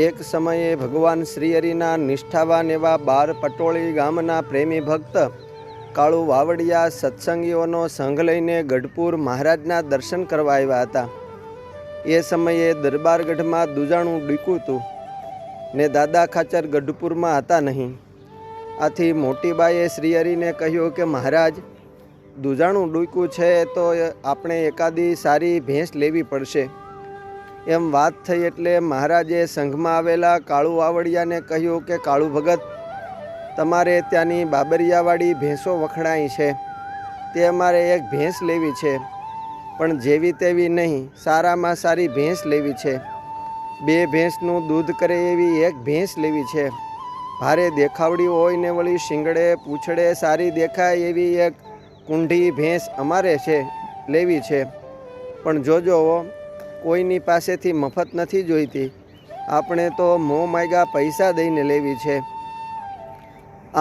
એક સમયે ભગવાન શ્રીહરિના નિષ્ઠાવાન એવા બાર પટોળી ગામના પ્રેમી ભક્ત કાળુ વાવડિયા સત્સંગીઓનો સંઘ લઈને ગઢપુર મહારાજના દર્શન કરવા આવ્યા હતા. એ સમયે દરબારગઢમાં દુજાણું ડૂક્યું હતું ને દાદા ખાચર ગઢપુરમાં હતા નહીં. આથી મોટીબાઈએ શ્રીહરિને કહ્યું કે મહારાજ, દુજાણું ડૂક્યું છે તો આપણે એકાદી સારી ભેંસ લેવી પડશે. એમ વાત થઈ એટલે મહારાજે સંઘમાં આવેલા કાળુ વાવડિયાને કહ્યું કે કાળુ ભગત, તમારે ત્યાંની બાબરિયાવાળી ભેંસો વખણાઈ છે, તે અમારે એક ભેંસ લેવી છે, પણ જેવી તેવી નહીં, સારામાં સારી ભેંસ લેવી છે. 2 ભેંસનું દૂધ કરે એવી એક ભેંસ લેવી છે. ભારે દેખાવડી હોય ને વળી શિંગડે પૂંછડે સારી દેખાય એવી એક કુંઢી ભેંસ અમારે છે લેવી છે. પણ જોજો, કોઈની પાસેથી મફત નથી જોઈતી, આપણે તો મોં માગ્યા પૈસા દઈને લેવી છે.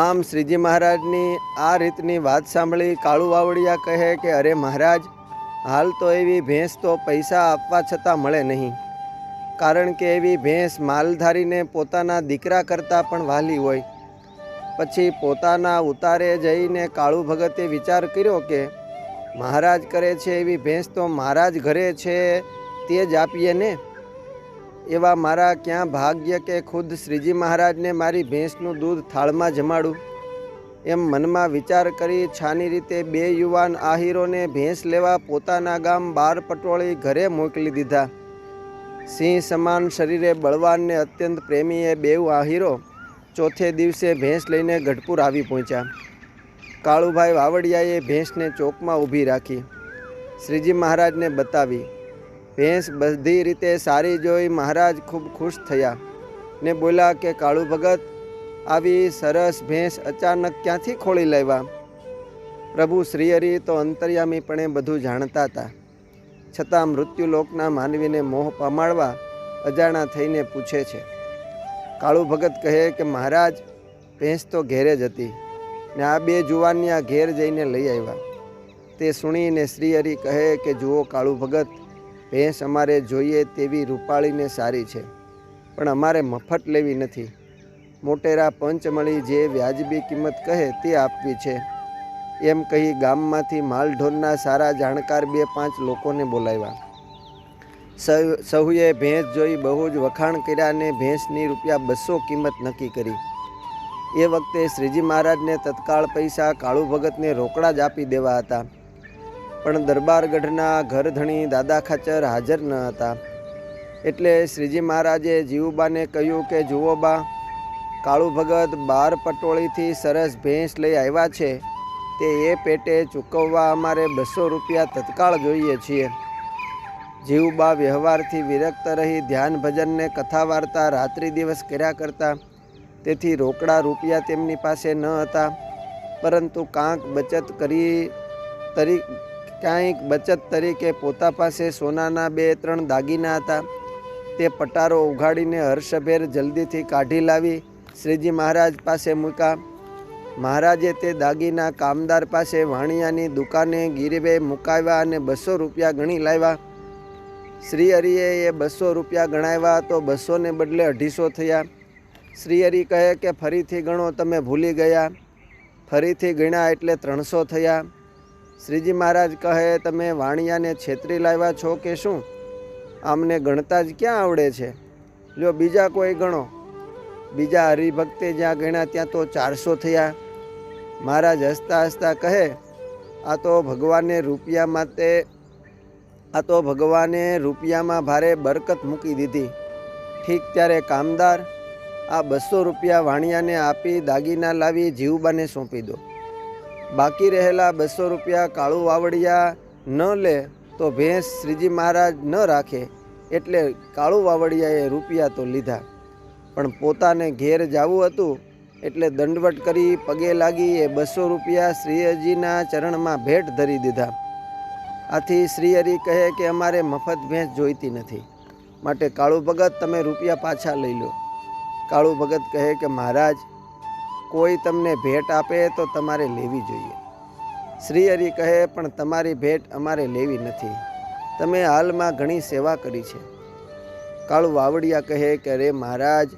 આમ શ્રીજી મહારાજની આ રીતની વાત સાંભળી કાળુ વાવડિયા કહે કે અરે મહારાજ, હાલ તો એવી ભેંસ તો પૈસા આપવા છતાં મળે નહીં, કારણ કે એવી ભેંસ માલધારીને પોતાના દીકરા કરતાં પણ વહાલી હોય. પછી પોતાના ઉતારે જઈને કાળુ ભગતે વિચાર કર્યો કે મહારાજ કરે છે એવી ભેંસ તો મારા જ ઘરે છે તે જ આપીએ ને. એવા મારા ક્યાં ભાગ્ય કે ખુદ શ્રીજી મહારાજને મારી ભેંસનું દૂધ થાળમાં જમાડું. એમ મનમાં વિચાર કરી છાની રીતે 2 યુવાન આહીરોને ભેંસ લેવા પોતાના ગામ બાર પટોળી ઘરે મોકલી દીધા. સિંહ સમાન શરીરે બળવાન ને અત્યંત પ્રેમી એ 2 આહીરો ચોથે દિવસે ભેંસ લઈને ગઢપુર આવી પહોંચ્યા. કાળુભાઈ વાવડિયાએ ભેંસને ચોકમાં ઊભી રાખી, શ્રીજી મહારાજને બતાવી. ભેંસ બધી રીતે સારી જોઈ મહારાજ ખૂબ ખુશ થયા ને બોલ્યા કે કાળુ ભગત, આવી સરસ ભેંસ અચાનક ક્યાંથી ખોળી લાવ્યા? પ્રભુ શ્રીહરિ તો અંતર્યામીપણે બધું જાણતા હતા, છતાં મૃત્યુલોકના માનવીને મોહ પમાડવા અજાણા થઈને પૂછે છે. કાળુ ભગત કહે કે મહારાજ, ભેંસ તો ઘેરે જ હતી ને આ 2 જુવાનિયા ઘેર જઈને લઈ આવ્યા. તે સુણીને શ્રીહરિ કહે કે જુઓ કાળુ ભગત, ભેંસ અમારે જોઈએ તેવી રૂપાળીને સારી છે, પણ અમારે મફત લેવી નથી. મોટેરા પંચ મળી જે વ્યાજબી કિંમત કહે તે આપવી છે. એમ કહી ગામમાંથી માલઢોરના સારા જાણકાર 2-5 લોકોને બોલાવ્યા. સહુએ ભેંસ જોઈ બહુ જ વખાણ કર્યા ને ભેંસની ₹200 કિંમત નક્કી કરી. એ વખતે શ્રીજી મહારાજને તત્કાળ પૈસા કાળુ ભગતને રોકડા જ આપી દેવા હતા, પણ દરબારગઢના ઘરધણી દાદા ખાચર હાજર ન હતા. એટલે શ્રીજી મહારાજે જીવુબાને કહ્યું કે જુઓ બા, કાળુ ભગત 12 પટોળીથી સરસ ભેંસ લઈ આવ્યા છે, તે એ પેટે ચૂકવવા અમારે ₹200 તત્કાળ જોઈએ છીએ. જીવુબા વ્યવહારથી વિરક્ત રહી ધ્યાન ભજનને કથા વાર્તા રાત્રિ દિવસ કર્યા કરતા, તેથી રોકડા રૂપિયા તેમની પાસે ન હતા, પરંતુ ક્યાંક બચત તરીકે પોતા પાસે સોનાના 2-3 દાગીના હતા. તે પટારો ઉઘાડીને હર્ષભેર જલ્દીથી કાઢી લાવી શ્રીજી મહારાજ પાસે મૂક્યા. મહારાજે તે દાગીના કામદાર પાસે વાણિયાની દુકાને ગીરવે મુકાવ્યા અને ₹200 ગણી લાવ્યા. શ્રીહરિએ એ ₹200 ગણાવ્યા તો 200 ને બદલે 250 થયા. શ્રીહરિ કહે કે ફરીથી ગણો, તમે ભૂલી ગયા. ફરીથી ગણ્યા એટલે 300 થયા. શ્રીજી મહારાજ કહે, તમે વાણિયાને છેતરી લાવ્યા છો કે શું? આમને ગણતા જ ક્યાં આવડે છે? લ્યો બીજા કોઈ ગણો. બીજા હરિભક્તે જ્યાં ગણ્યા ત્યાં તો 400 થયા. મહારાજ હસતા હસતા કહે, આ તો ભગવાને રૂપિયામાં ભારે બરકત મૂકી દીધી. ઠીક ત્યારે કામદાર, આ ₹200 વાણિયાને આપી દાગીના લાવી જીવુબાને સોંપી દો. બાકી રહેલા ₹200 કાળુ વાવડિયા ન લે તો ભેંસ શ્રીજી મહારાજ ન રાખે. એટલે કાળુ વાવડિયાએ રૂપિયા તો લીધા, પણ પોતાને ઘેર જવું હતું એટલે દંડવટ કરી પગે લાગી એ ₹200 શ્રીહરિજીના ચરણમાં ભેટ ધરી દીધા. આથી શ્રીહરિ કહે કે અમારે મફત ભેંસ જોઈતી નથી, માટે કાળુ ભગત તમે રૂપિયા પાછા લઈ લો. કાળુ ભગત કહે કે મહારાજ, કોઈ તમને ભેટ આપે તો તમારે લેવી જોઈએ. શ્રીહરિ કહે પણ તમારી ભેટ અમારે લેવી નથી, તમે હાલમાં ઘણી સેવા કરી છે. કાળુ વાવડિયા કહે કે અરે મહારાજ,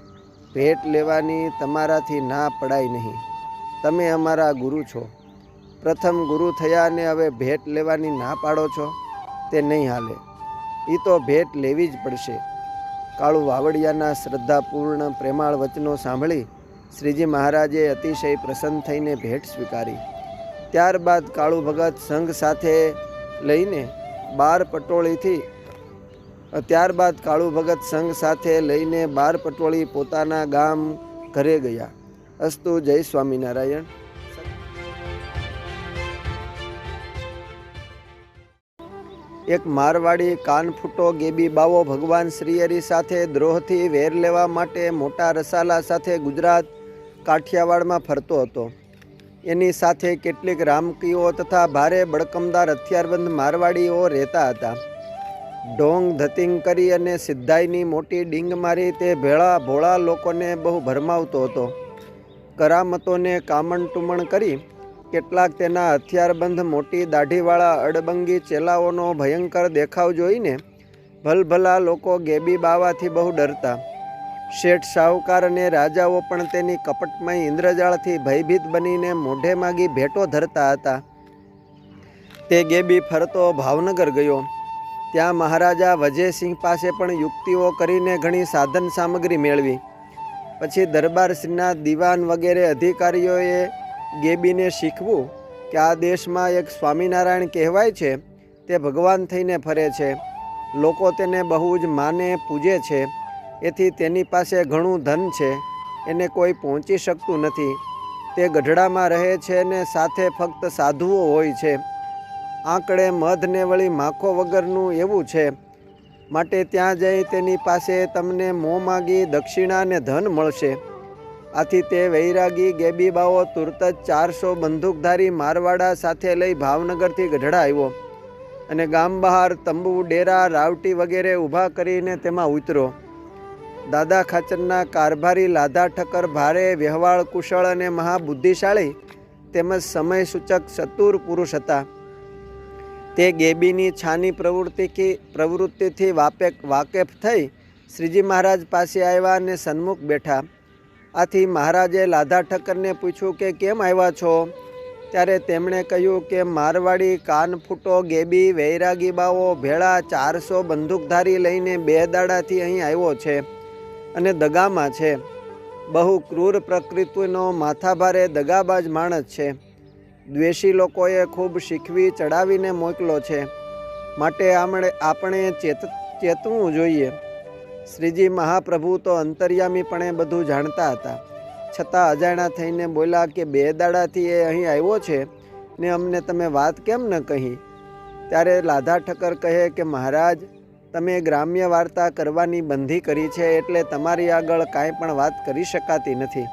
ભેટ લેવાની તમારાથી ના પડાય નહીં. તમે અમારા ગુરુ છો, પ્રથમ ગુરુ થયા ને હવે ભેટ લેવાની ના પાડો છો, તે નહીં હાલે. એ તો ભેટ લેવી જ પડશે. કાળુ વાવડિયાના શ્રદ્ધાપૂર્ણ પ્રેમાળ વચનો સાંભળી શ્રીજી મહારાજે અતિશય પ્રસન્ન થઈને ભેટ સ્વીકારી. ત્યારબાદ કાળુ ભગત સંઘ સાથે લઈને 12 પટોળી પોતાના ગામ ઘરે ગયા. અસ્તુ. જય સ્વામિનારાયણ. એક મારવાડી કાનફૂટો ગેબી બાવો ભગવાન શ્રીહરિ સાથે દ્રોહથી વેર લેવા માટે મોટા રસાલા સાથે ગુજરાત કાઠિયાવાડમાં ફરતો હતો. એની સાથે કેટલીક રામકીઓ તથા ભારે બળકમદાર હથિયારબંધ મારવાડીઓ રહેતા હતા. ઢોંગ ધતિંગ કરી અને સિદ્ધાઈની મોટી ડીંગ મારી તે ભોળા લોકોને બહુ ભરમાવતો હતો. કરામતોને કામણ ટુમણ કરી કેટલાક તેના હથિયારબંધ મોટી દાઢીવાળા અડબંગી ચેલાઓનો ભયંકર દેખાવ જોઈને ભલભલા લોકો ગેબી બાવાથી બહુ ડરતા. શેઠ શાહુકાર અને રાજાઓ પણ તેની કપટમય ઇન્દ્રજાળથી ભયભીત બનીને મોઢે માગી ભેટો ધરતા હતા. તે ગેબી ફરતો ભાવનગર ગયો. ત્યાં મહારાજા વજયસિંહ પાસે પણ યુક્તિઓ કરીને ઘણી સાધન સામગ્રી મેળવી. પછી દરબારશ્રીના દિવાન વગેરે અધિકારીઓએ ગેબીને શીખવું કે આ દેશમાં એક સ્વામિનારાયણ કહેવાય છે, તે ભગવાન થઈને ફરે છે, લોકો તેને બહુ જ માને પૂજે છે, એથી તેની પાસે ઘણું ધન છે, એને કોઈ પહોંચી શકતું નથી, તે ગઢડામાં રહે છે ને સાથે ફક્ત સાધુઓ હોય છે, આંકડે મધને વળી માખો વગરનું એવું છે, માટે ત્યાં જઈ તેની પાસે તમને મોં માગી દક્ષિણા ને ધન મળશે. આથી તે વૈરાગી ગેબી બાવો તુરત જ 400 બંદૂકધારી મારવાડા સાથે લઈ ભાવનગરથી ગઢડા આવ્યો અને ગામ બહાર તંબુ, ડેરા, રાવટી વગેરે ઊભા કરીને તેમાં ઉતરો. દાદા ખાચરના કારભારી લાધા ઠક્કર ભારે વ્યવહાર કુશળ અને મહાબુદ્ધિશાળી તેમજ સમય સૂચક ચતુર પુરુષ હતા. તે ગેબીની છાની પ્રવૃત્તિથી વાકેફ થઈ શ્રીજી મહારાજ પાસે આવ્યા અને સન્મુખ બેઠા. આથી મહારાજે લાધા ઠક્કરને પૂછ્યું કે કેમ આવ્યા છો? ત્યારે તેમણે કહ્યું કે મારવાડી કાનફૂટો ગેબી વૈરાગી બાવો ભેળા 400 બંદૂકધારી લઈને 2 દાડાથી અહીં આવ્યો છે અને દગામાં છે. બહુ ક્રૂર પ્રકૃતિનો માથાભારે દગાબાજ માણસ છે. દ્વેષી લોકોએ ખૂબ શીખવી ચડાવીને મોકલો છે, માટે આપણે ચેતવું જોઈએ. શ્રીજી મહાપ્રભુ તો અંતર્યામીપણે બધું જાણતા હતા, છતાં અજાણ્યા થઈને બોલ્યા કે 2 દાડાથી એ અહીં આવ્યો છે ને અમને તમે વાત કેમ ન કહી? ત્યારે લાધા ઠક્કર કહે કે મહારાજ, તમે ગ્રામ્ય વાર્તા કરવાની બંધી કરી છે, એટલે તમારી આગળ કાંઈ પણ વાત કરી શકાતી નથી.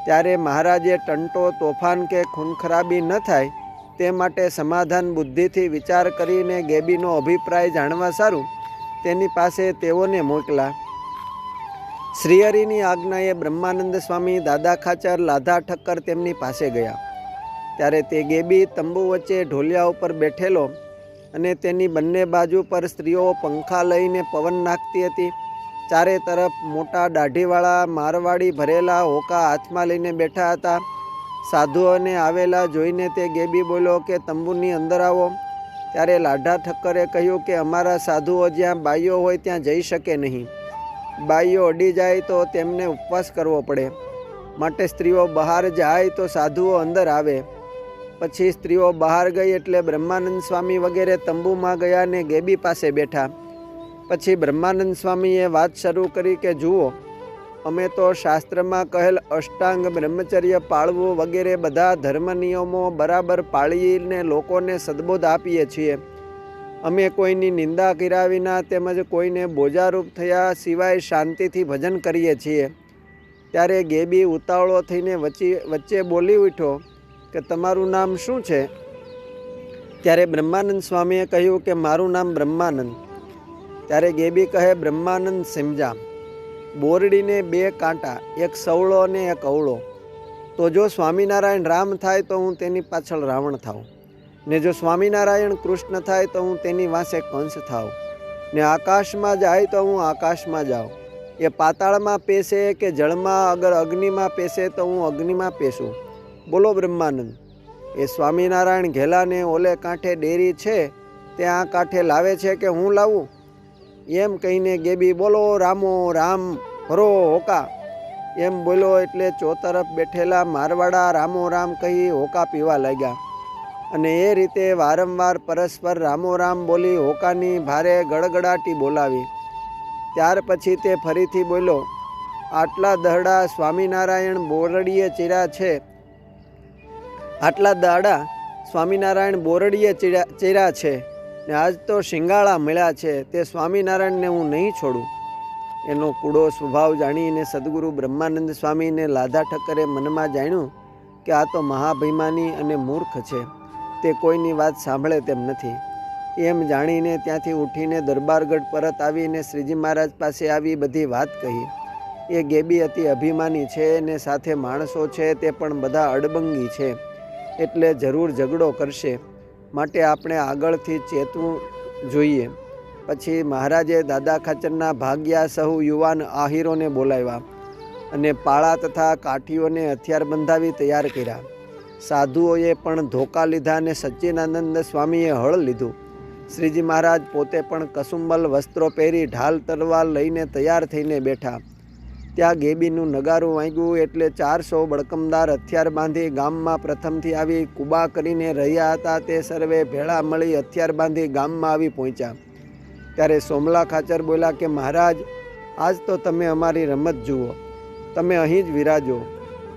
ત્યારે મહારાજે ટંટો, તોફાન કે ખૂનખરાબી ન થાય તે માટે સમાધાન બુદ્ધિથી વિચાર કરીને ગેબીનો અભિપ્રાય જાણવા સારું તેની પાસે તેઓને મોકલા. શ્રીહરિની આજ્ઞાએ બ્રહ્માનંદ સ્વામી, દાદા ખાચર, લાધા ઠક્કર તેમની પાસે ગયા. ત્યારે તે ગેબી તંબુ વચ્ચે ઢોલિયા ઉપર બેઠેલો અને તેની બંને બાજુ પર સ્ત્રીઓ પંખા લઈને પવન નાખતી હતી. ચારે તરફ મોટા દાઢીવાળા મારવાડી ભરેલા હોકા હાથમાં લઈને બેઠા હતા. સાધુઓને આવેલા જોઈને તે ગેબી બોલ્યો કે તંબુની અંદર આવો. ત્યારે લાધા ઠક્કરે કહ્યું કે અમારા સાધુઓ જ્યાં બાઈઓ હોય ત્યાં જઈ શકે નહીં. બાઈઓ અડી જાય તો તેમને ઉપવાસ કરવો પડે, માટે સ્ત્રીઓ બહાર જાય તો સાધુઓ અંદર આવે. પછી સ્ત્રીઓ બહાર ગઈ એટલે બ્રહ્માનંદ સ્વામી વગેરે તંબુમાં ગયા ને ગેબી પાસે બેઠા. પછી બ્રહ્માનંદ સ્વામીએ વાત શરૂ કરી કે જુઓ, અમે તો શાસ્ત્રમાં કહેલ અષ્ટાંગ બ્રહ્મચર્ય પાળવું વગેરે બધા ધર્મ નિયમો બરાબર પાળીને લોકોને સદબોધ આપીએ છીએ. અમે કોઈની નિંદા કર્યા વિના તેમજ કોઈને બોજારૂપ થયા સિવાય શાંતિથી ભજન કરીએ છીએ. ત્યારે ગેબી ઉતાવળો થઈને વચ્ચે બોલી ઉઠ્યો કે તમારું નામ શું છે? ત્યારે બ્રહ્માનંદ સ્વામીએ કહ્યું કે મારું નામ બ્રહ્માનંદ. ત્યારે ગેબી કહે બ્રહ્માનંદ સમજા, બોરડીને 2 કાંટા, એક સવળો અને એક અવળો. તો જો સ્વામિનારાયણ રામ થાય તો હું તેની પાછળ રાવણ થાઉં, ને જો સ્વામિનારાયણ કૃષ્ણ થાય તો હું તેની વાંસે કંસ થાઉં. ને આકાશમાં જાય તો હું આકાશમાં જાઉં, એ પાતાળમાં પેસે કે જળમાં, અગર અગ્નિમાં પેસે તો હું અગ્નિમાં પેસું. બોલો બ્રહ્માનંદ. એ સ્વામિનારાયણ ઘેલાને ઓલે કાંઠે ડેરી છે ત્યાં કાંઠે લાવે છે કે હું લાવું? એમ કહીને ગેબી બોલો રામો રામ ભરો હોકા એમ બોલ્યો એટલે ચોતરફ બેઠેલા મારવાડા રામો રામ કહી હોકા પીવા લાગ્યા. અને એ રીતે વારંવાર પરસ્પર રામો રામ બોલી હોકાની ભારે ગડગડાટી બોલાવી. ત્યાર પછી તે ફરીથી બોલ્યો, આટલા દહડા સ્વામિનારાયણ બોરડીએ ચીરા છે, આટલા દાડા સ્વામિનારાયણ બોરડીએ ચીરા છે ને આજ તો શિંગાળા મળ્યા છે, તે સ્વામિનારાયણને હું નહીં છોડું. એનો કૂડો સ્વભાવ જાણીને સદગુરુ બ્રહ્માનંદ સ્વામીને લાધા ઠક્કરે મનમાં જાણ્યું કે આ તો મહાભિમાની અને મૂર્ખ છે, તે કોઈની વાત સાંભળે તેમ નથી. એમ જાણીને ત્યાંથી ઉઠીને દરબારગઢ પરત આવીને શ્રીજી મહારાજ પાસે આવી બધી વાત કહી. એ ગેબી અતિ અભિમાની છે ને સાથે માણસો છે તે પણ બધા અડબંગી છે, એટલે જરૂર ઝઘડો કરશે, માટે આપણે આગળથી ચેતવું જોઈએ. પછી મહારાજે દાદા ખાચરના ભાગ્યા સહુ યુવાન આહીરોને બોલાવ્યા અને પાળા તથા કાઠીઓને હથિયાર બંધાવી તૈયાર કર્યા. સાધુઓએ પણ ધોકા લીધા અને સચ્ચિદાનંદ સ્વામીએ હળ લીધું. શ્રીજી મહારાજ પોતે પણ કસુંબલ વસ્ત્રો પહેરી ઢાલ તલવાર લઈને તૈયાર થઈને બેઠા. ત્યાં ગેબીનું નગારું વાગ્યું એટલે 400 બળકમદાર હથિયાર બાંધી ગામમાં પ્રથમથી આવી કુબા કરીને રહ્યા હતા તે સર્વે ભેળા મળી હથિયાર બાંધી ગામમાં આવી પહોંચ્યા. ત્યારે સોમલા ખાચર બોલ્યા કે મહારાજ, આજ તો તમે અમારી રમત જુઓ, તમે અહીં જ વિરાજો.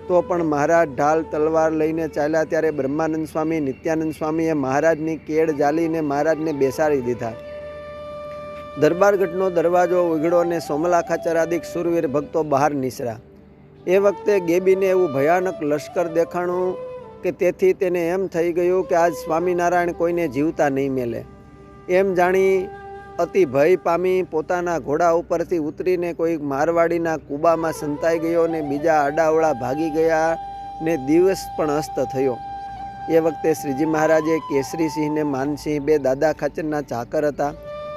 તો પણ મહારાજ ઢાલ તલવાર લઈને ચાલ્યા ત્યારે બ્રહ્માનંદ સ્વામી નિત્યાનંદ સ્વામીએ મહારાજની કેળ જાલીને મહારાજને બેસાડી દીધા. દરબારગઢનો દરવાજો ઉઘડો ને સોમલા ખાચર આદિક સુરવીર ભક્તો બહાર નીસરા. એ વખતે ગેબીને એવું ભયાનક લશ્કર દેખાણું કે તેથી તેને એમ થઈ ગયું કે આજ સ્વામિનારાયણ કોઈને જીવતા નહીં મેલે. એમ જાણી અતિ ભય પામી પોતાના ઘોડા ઉપરથી ઉતરીને કોઈ મારવાડીના કૂબામાં સંતાઈ ગયો ને બીજા આડાવડા ભાગી ગયા ને દિવસ પણ અસ્ત થયો. એ વખતે શ્રીજી મહારાજે કેસરીસિંહને માનસિંહ બે દાદા ખાચરના ચાકર હતા,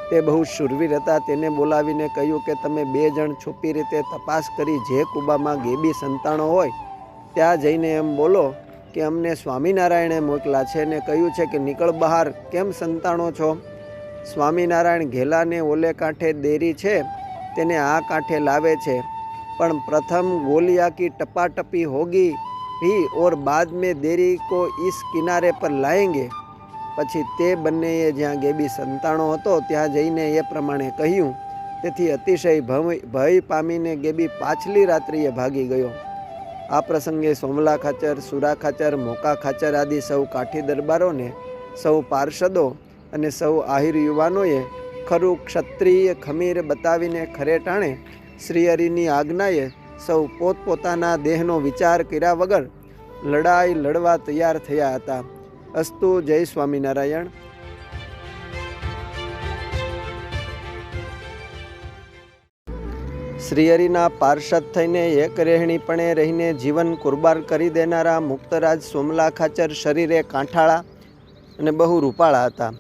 તે બહુ શૂરવીર હતા, તેને બોલાવીને કહ્યું કે તમે 2 જણ છુપી રીતે તપાસ કરી જે કૂબામાં ગેબી સંતાણો હોય ત્યાં જઈને એમ બોલો કે અમને સ્વામિનારાયણે મોકલા છે ને કહ્યું છે કે નીકળ બહાર, કેમ સંતાણો છો? સ્વામિનારાયણ ઘેલાને ઓલે કાંઠે દેરી છે તેને આ કાંઠે લાવે છે, પણ પ્રથમ गोलियां की टपाटपी होगी भी और बाद में देरी को इस किनारे पर लाएंगे. પછી તે બંનેએ જ્યાં ગેબી સંતાણો હતો ત્યાં જઈને એ પ્રમાણે કહ્યું. તેથી અતિશય ભય પામીને ગેબી પાછલી રાત્રિએ ભાગી ગયો. આ પ્રસંગે સોમલા ખાચર, સુરા ખાચર, મોકા ખાચર આદિ સૌ કાઠી દરબારોને, સૌ પાર્ષદો અને સૌ આહિર યુવાનોએ ખરું ક્ષત્રિય ખમીર બતાવીને ખરે ટાણે શ્રીહરિની આજ્ઞાએ સૌ પોતપોતાના દેહનો વિચાર કર્યા વગર લડાઈ લડવા તૈયાર થયા હતા. અસ્તુ. જય સ્વામિનારાયણ. શ્રીહરિના પાર્ષદ થઈને એક રહેણીપણે રહીને જીવન કુરબાન કરી દેનારા મુક્તરાજ સોમલા ખાચર શરીરે કાંઠાળા અને બહુ રૂપાળા હતા.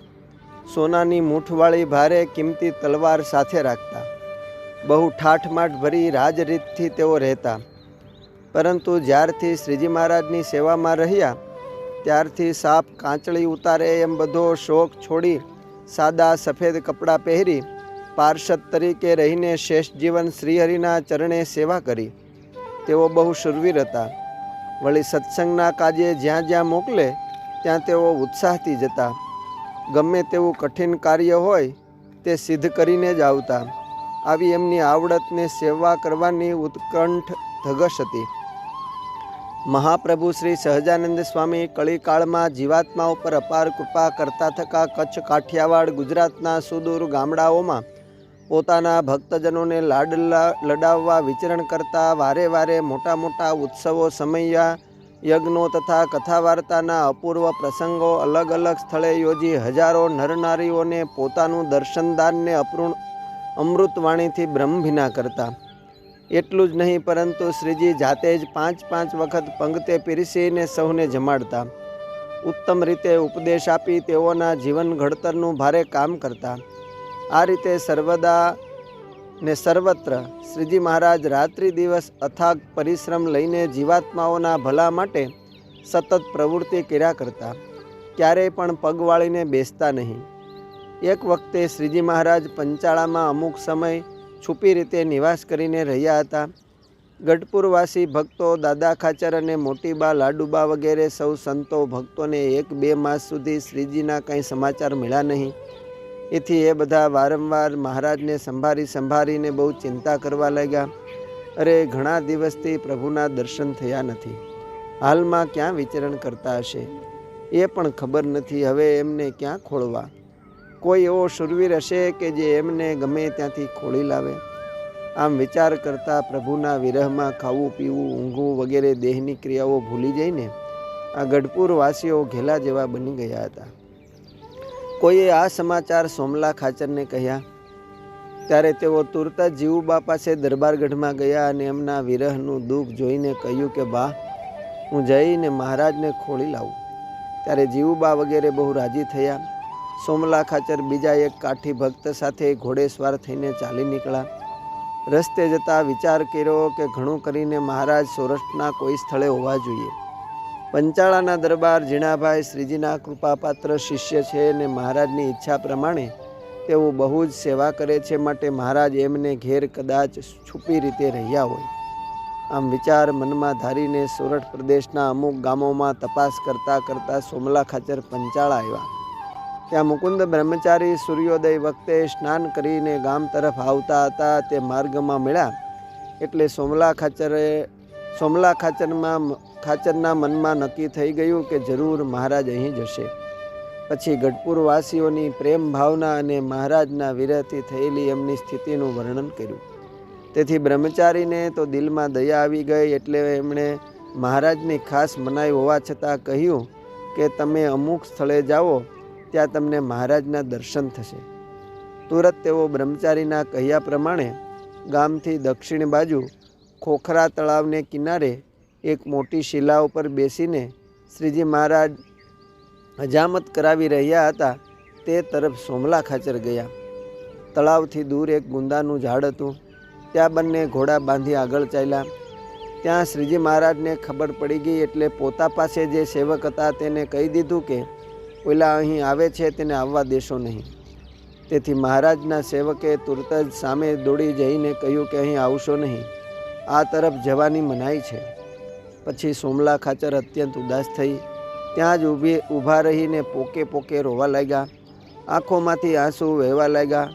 સોનાની મૂઠવાળી ભારે કિંમતી તલવાર સાથે રાખતા. બહુ ઠાઠમાઠ ભરી રાજરીતથી તેઓ રહેતા. પરંતુ જ્યારથી શ્રીજી મહારાજની સેવામાં રહ્યા ત્યારથી સાપ કાંચળી ઉતારે એમ બધો શોખ છોડી સાદા સફેદ કપડાં પહેરી પાર્ષદ તરીકે રહીને શેષ જીવન શ્રીહરિના ચરણે સેવા કરી. તેઓ બહુ શૂરવીર હતા. વળી સત્સંગના કાજે જ્યાં જ્યાં મોકલે ત્યાં તેઓ ઉત્સાહથી જતા. ગમે તેવું કઠિન કાર્ય હોય તે સિદ્ધ કરીને જ આવતા. આવી એમની આવડતને સેવા કરવાની ઉત્કંઠ ધગશ હતી. મહાપ્રભુ શ્રી સહજાનંદ સ્વામી કળીકાળમાં જીવાત્મા ઉપર અપાર કૃપા કરતા થકા કચ્છ, કાઠિયાવાડ, ગુજરાતના સુદૂર ગામડાઓમાં પોતાના ભક્તજનોને લડાવવા વિચરણ કરતા વારે વારે મોટા મોટા ઉત્સવો, સમયા, યજ્ઞો તથા કથા વાર્તાના અપૂર્વ પ્રસંગો અલગ અલગ સ્થળે યોજી હજારો નરનારીઓને પોતાનું દર્શનદાનને અમૃતવાણીથી બ્રહ્મભીના કરતા. એટલું જ નહીં પરંતુ શ્રીજી જાતે જ 5-5 વખત પંક્તે પીરસીને સૌને જમાડતા. ઉત્તમ રીતે ઉપદેશ આપી તેઓના જીવન ઘડતરનું ભારે કામ કરતા. આ રીતે સર્વદા ને સર્વત્ર શ્રીજી મહારાજ રાત્રિ દિવસ અથાગ પરિશ્રમ લઈને જીવાત્માઓના ભલા માટે સતત પ્રવૃત્તિ કર્યા કરતા. ક્યારેય પણ પગવાળીને બેસતા નહીં. એક વખતે શ્રીજી મહારાજ પંચાળામાં અમુક સમય છુપી રીતે નિવાસ કરીને રહ્યા હતા. ગઢપુરવાસી ભક્તો દાદા ખાચર અને મોટીબા લાડુબા વગેરે સૌ સંતો ભક્તોને 1-2 માસ સુધી શ્રીજીના કંઈ સમાચાર મળ્યા નહીં. એથી એ બધા વારંવાર મહારાજને સંભાળીને બહુ ચિંતા કરવા લાગ્યા. અરે, ઘણા દિવસથી પ્રભુના દર્શન થયા નથી. હાલમાં ક્યાં વિચરણ કરતા હશે એ પણ ખબર નથી. હવે એમને ક્યાં ખોળવા? કોઈ એવો શૂરવીર હશે કે જે એમને ગમે ત્યાંથી ખોળી લાવે. આમ વિચાર કરતાં પ્રભુના વિરહમાં ખાવું પીવું ઊંઘવું વગેરે દેહની ક્રિયાઓ ભૂલી જઈને આ ગઢપુરવાસીઓ ઘેલા જેવા બની ગયા હતા. કોઈએ આ સમાચાર સોમલા ખાચરને કહ્યા ત્યારે તેઓ તુરત જ જીવુબા પાસે દરબારગઢમાં ગયા અને એમના વિરહનું દુઃખ જોઈને કહ્યું કે બા, હું જઈને મહારાજને ખોળી લાવું. ત્યારે જીવુબા વગેરે બહુ રાજી થયા. સોમલા ખાચર બીજા એક કાઠી ભક્ત સાથે ઘોડેસવાર થઈને ચાલી નીકળ્યા. રસ્તે જતા વિચાર કર્યો કે ઘણું કરીને મહારાજ સૌરાષ્ટ્રના કોઈ સ્થળે હોવા જોઈએ. પંચાળાના દરબાર ઝીણાભાઈ શ્રીજીના કૃપાપાત્ર શિષ્ય છે અને મહારાજની ઈચ્છા પ્રમાણે તેઓ બહુ જ સેવા કરે છે, માટે મહારાજ એમને ઘેર કદાચ છુપી રીતે રહ્યા હોય. આમ વિચાર મનમાં ધારીને સોરઠ પ્રદેશના અમુક ગામોમાં તપાસ કરતાં સોમલા ખાચર પંચાળા આવ્યા. ત્યાં મુકુંદ બ્રહ્મચારી સૂર્યોદય વખતે સ્નાન કરીને ગામ તરફ આવતા હતા. તે માર્ગમાં મળ્યા એટલે સોમલા ખાચરના મનમાં નક્કી થઈ ગયું કે જરૂર મહારાજ અહીં જશે. પછી ગઢપુરવાસીઓની પ્રેમ ભાવના અને મહારાજના વિરહથી થયેલી એમની સ્થિતિનું વર્ણન કર્યું. તેથી બ્રહ્મચારીને તો દિલમાં દયા આવી ગઈ એટલે એમણે મહારાજની ખાસ મનાઈ હોવા છતાં કહ્યું કે તમે અમુક સ્થળે જાઓ, ત્યાં તમને મહારાજના દર્શન થશે. તુરત તેઓ બ્રહ્મચારીના કહ્યા પ્રમાણે ગામથી દક્ષિણ બાજુ ખોખરા તળાવને કિનારે એક મોટી શિલા ઉપર બેસીને શ્રીજી મહારાજ હજામત કરાવી રહ્યા હતા તે તરફ સોમલા ખાચર ગયા. તળાવથી દૂર એક ગુંદાનું ઝાડ હતું. ત્યાં બંને ઘોડા બાંધી આગળ ચાલ્યા. ત્યાં શ્રીજી મહારાજને ખબર પડી ગઈ એટલે પોતા પાસે જે સેવક હતા તેને કહી દીધું કે ઓલા અહીં આવે છે, તેને આવવા દેશો નહીં. તેથી મહારાજના સેવકે તુરત જ સામે દોડી જઈને કહ્યું કે અહીં આવશો નહીં, આ તરફ જવાની મનાઈ છે. પછી સોમલા ખાચર અત્યંત ઉદાસ થઈ ત્યાં જ ઊભા રહીને પોકે રોવા લાગ્યા. આંખોમાંથી આંસુ વહેવા લાગ્યા.